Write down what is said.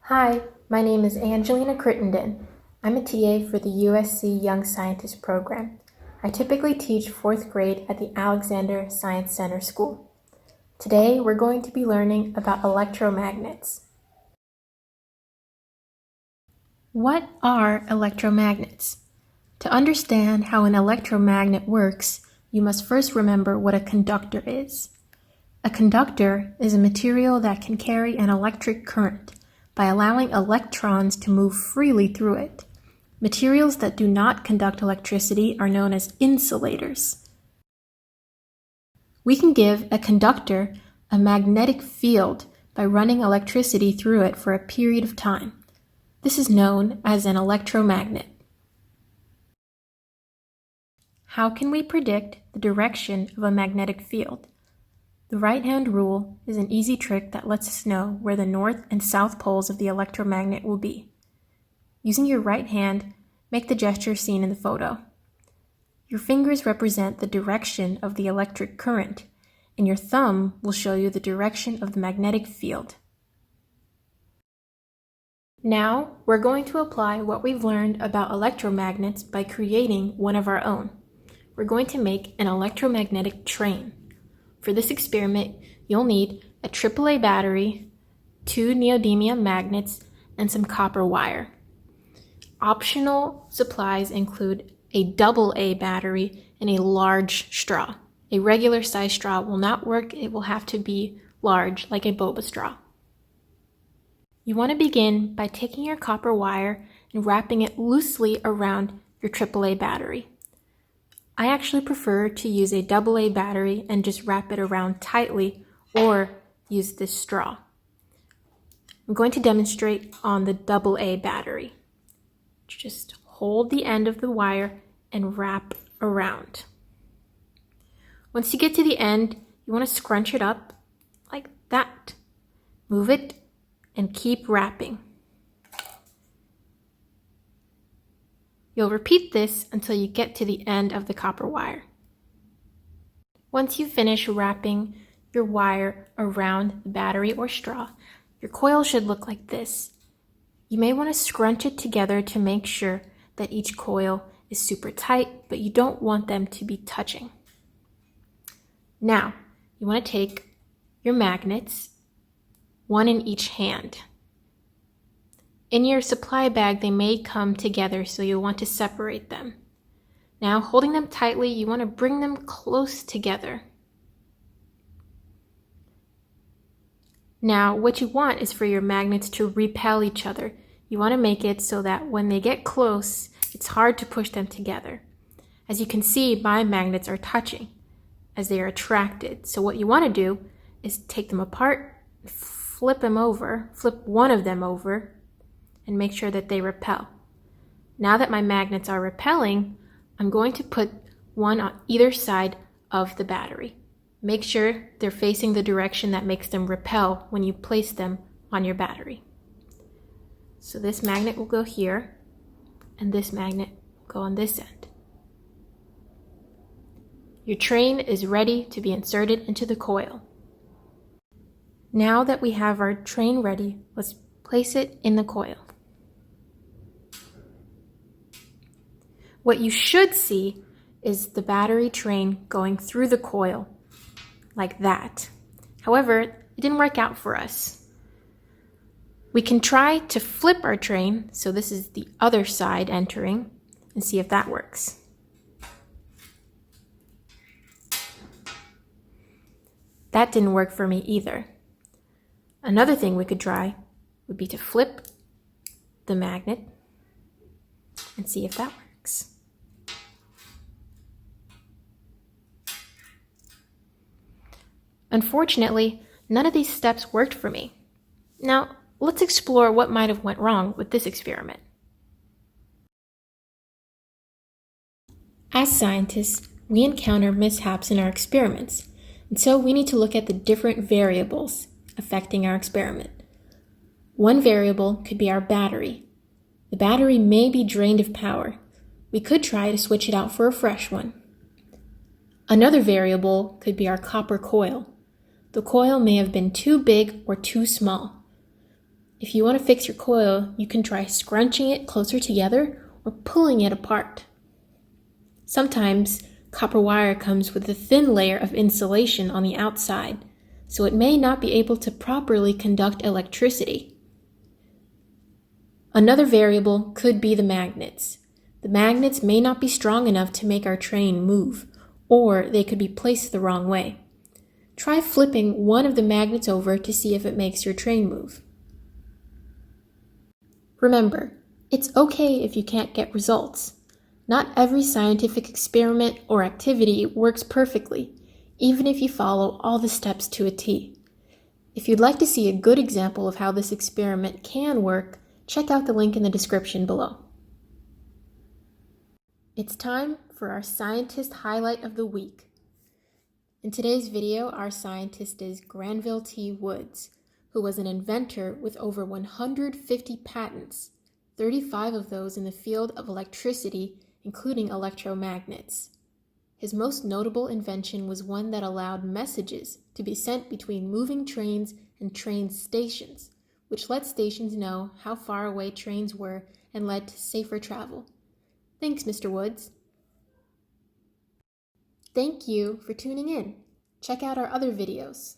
Hi, my name is Angelina Crittenden. I'm a TA for the USC Young Scientists Program. I typically teach 4th grade at the Alexander Science Center School. Today, we're going to be learning about electromagnets. What are electromagnets? To understand how an electromagnet works, you must first remember what a conductor is. A conductor is a material that can carry an electric current by allowing electrons to move freely through it. Materials that do not conduct electricity are known as insulators. We can give a conductor a magnetic field by running electricity through it for a period of time. This is known as an electromagnet. How can we predict the direction of a magnetic field? The right-hand rule is an easy trick that lets us know where the north and south poles of the electromagnet will be. Using your right hand, make the gesture seen in the photo. Your fingers represent the direction of the electric current, and your thumb will show you the direction of the magnetic field. Now, we're going to apply what we've learned about electromagnets by creating one of our own. We're going to make an electromagnetic train. For this experiment, you'll need a AAA battery, 2 neodymium magnets, and some copper wire. Optional supplies include a AA battery and a large straw. A regular size straw will not work. It will have to be large, like a boba straw. You want to begin by taking your copper wire and wrapping it loosely around your AAA battery. I actually prefer to use a AA battery and just wrap it around tightly or use this straw. I'm going to demonstrate on the AA battery. Just hold the end of the wire and wrap around. Once you get to the end, you want to scrunch it up like that. Move it and keep wrapping. You'll repeat this until you get to the end of the copper wire. Once you finish wrapping your wire around the battery or straw, your coil should look like this. You may want to scrunch it together to make sure that each coil is super tight, but you don't want them to be touching. Now, you want to take your magnets, one in each hand. In your supply bag, they may come together, so you'll want to separate them. Now, holding them tightly, you want to bring them close together. Now, what you want is for your magnets to repel each other. You want to make it so that when they get close, it's hard to push them together. As you can see, my magnets are touching as they are attracted. So what you want to do is take them apart, flip one of them over, and make sure that they repel. Now that my magnets are repelling, I'm going to put one on either side of the battery. Make sure they're facing the direction that makes them repel when you place them on your battery. So this magnet will go here, and this magnet will go on this end. Your train is ready to be inserted into the coil. Now that we have our train ready, let's place it in the coil. What you should see is the battery train going through the coil, like that. However, it didn't work out for us. We can try to flip our train, so this is the other side entering, and see if that works. That didn't work for me either. Another thing we could try would be to flip the magnet and see if that works. Unfortunately, none of these steps worked for me. Now, let's explore what might have went wrong with this experiment. As scientists, we encounter mishaps in our experiments, and so we need to look at the different variables affecting our experiment. One variable could be our battery. The battery may be drained of power. We could try to switch it out for a fresh one. Another variable could be our copper coil. The coil may have been too big or too small. If you want to fix your coil, you can try scrunching it closer together or pulling it apart. Sometimes copper wire comes with a thin layer of insulation on the outside, so it may not be able to properly conduct electricity. Another variable could be the magnets. The magnets may not be strong enough to make our train move, or they could be placed the wrong way. Try flipping one of the magnets over to see if it makes your train move. Remember, it's okay if you can't get results. Not every scientific experiment or activity works perfectly, even if you follow all the steps to a T. If you'd like to see a good example of how this experiment can work, check out the link in the description below. It's time for our scientist highlight of the week. In today's video, our scientist is Granville T. Woods, who was an inventor with over 150 patents, 35 of those in the field of electricity, including electromagnets. His most notable invention was one that allowed messages to be sent between moving trains and train stations, which let stations know how far away trains were and led to safer travel. Thanks, Mr. Woods. Thank you for tuning in. Check out our other videos.